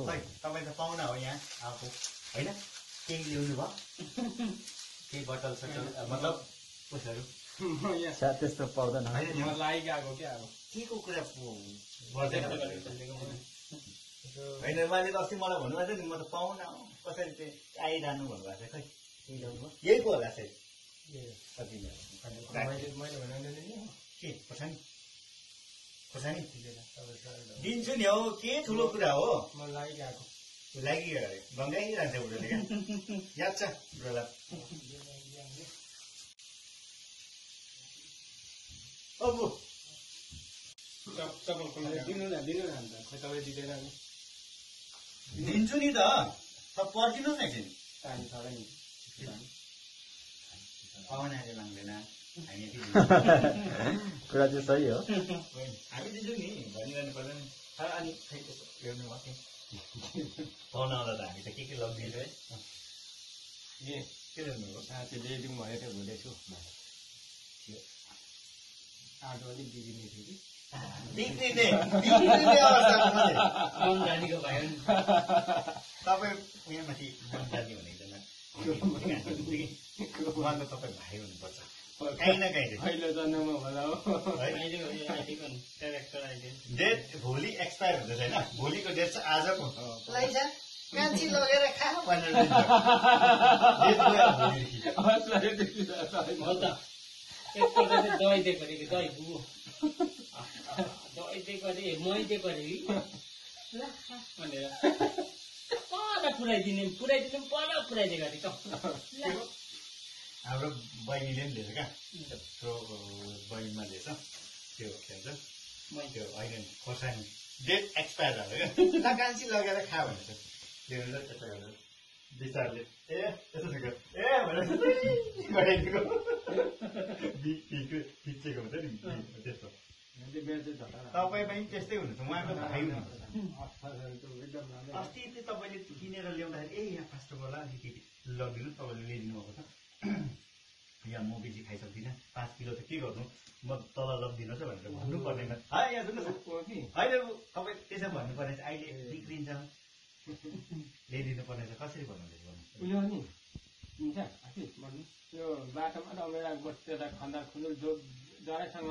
खै तपाईँ त पाहुना हो यहाँ आएको होइन केही ल्याउनु भयो केही बटल सटल मतलब पैसाहरू सायद त्यस्तो पाउँदैन होइन लागिगएको क्या अब के को कुरा गर्दैन होइन उहाँले त अस्ति मलाई भन्नुभएको थियो नि म त पाहुना हो कसरी चाहिँ आइरहनु भन्नुभएको थियो खै केही ल्याउनु यही पो होला सायद कति मैले भने के खोर्सानी खोर्सानी दिन्छु नि हौ के ठुलो कुरा हो म लागिगएको लागिहाल्यो अरे गङ्गाइरहन्छ बुढोले क्या याद छ बुढोलाई अब दिनु न अन्त खै तपाईँ दिँदैन नि दिन्छु नि त पर्खिनुहोस् न एकछिन पानी छ र नि पाहुनाले माग्दैन हामी कुरा चाहिँ सही हो हामी दिन्छौँ नि भनिरहनु पर्दैन अनि खै त्यसो हेर्नु भयो पाहुना आउँदा त हामी त के लगिदिन्छ है के ल्याउनु हो साँच्चै ल्याइदिउँ भनेको थियो भुलेछु आटो अलिक बिग्रिने थियो कि बिग्रिने अवस्थाको तपाईँ उहाँ माथि मनजानी भनेको उहाँ त तपाईँ भाइ हुनुपर्छ काहीँ न काहीँ पहिलो जन्ममा होला हो डेट भोलि एक्सपायर हुँदैछ होइन भोलिको डेट चाहिँ आजको लैजा कान्छी लगेर खा भनेर एकपल्ट चाहिँ दही दिएको अरे कि दही बुबु दही दिएको अरे मै दिएको अरे कि भनेर पर पुऱ्याइदिने पर पुऱ्याइदिएको अरे हाम्रो बहिनीले पनि दिएछ क्या त्यत्रो बहिनीमा दिएछ त्यो के भन्छ त्यो होइन खोर्सानी डेट एक्सपायर भएको क्या कान्छी लगेर खा भनेछ त्यो त्यसो गरेर विचारले ए त्यसो ए भनेर गराइदिएको खिचेको हुन्छ नि त्यस्तो तपाईँ पनि त्यस्तै हुनुहुन्छ उहाँको भाइ हुनुहुन्छ अस्ति तपाईँले किनेर ल्याउँदाखेरि ए यहाँ फास्ट होला अलिकति लगिदिनु तपाईँले ल्याइदिनु भएको छ यहाँ म बेसी खाइसक्दिनँ 5 किलो त के गर्नु म तल लगिदिनुहोस् भनेर भन्नुपर्ने यहाँ सुन्नुहोस् होइन तपाईँ त्यसो भन्नुपर्ने चाहिँ अहिले बिग्रिन्छ ल्याइदिनु पर्ने चाहिँ कसरी भन्नुहुँदैछ उयो नि त्यो बाटोमा रमेर गोठेर खन्दा खुन्दुल जरासँग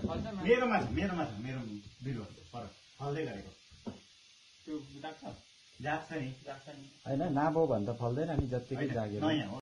फल्छ मेरोमा छ मेरो बिरुवा पर फल्दै गरेको त्यो जाग्छ नि होइन नाबो भन्दा फल्दैन नि जत्तिकै जाग्यो नयाँ हो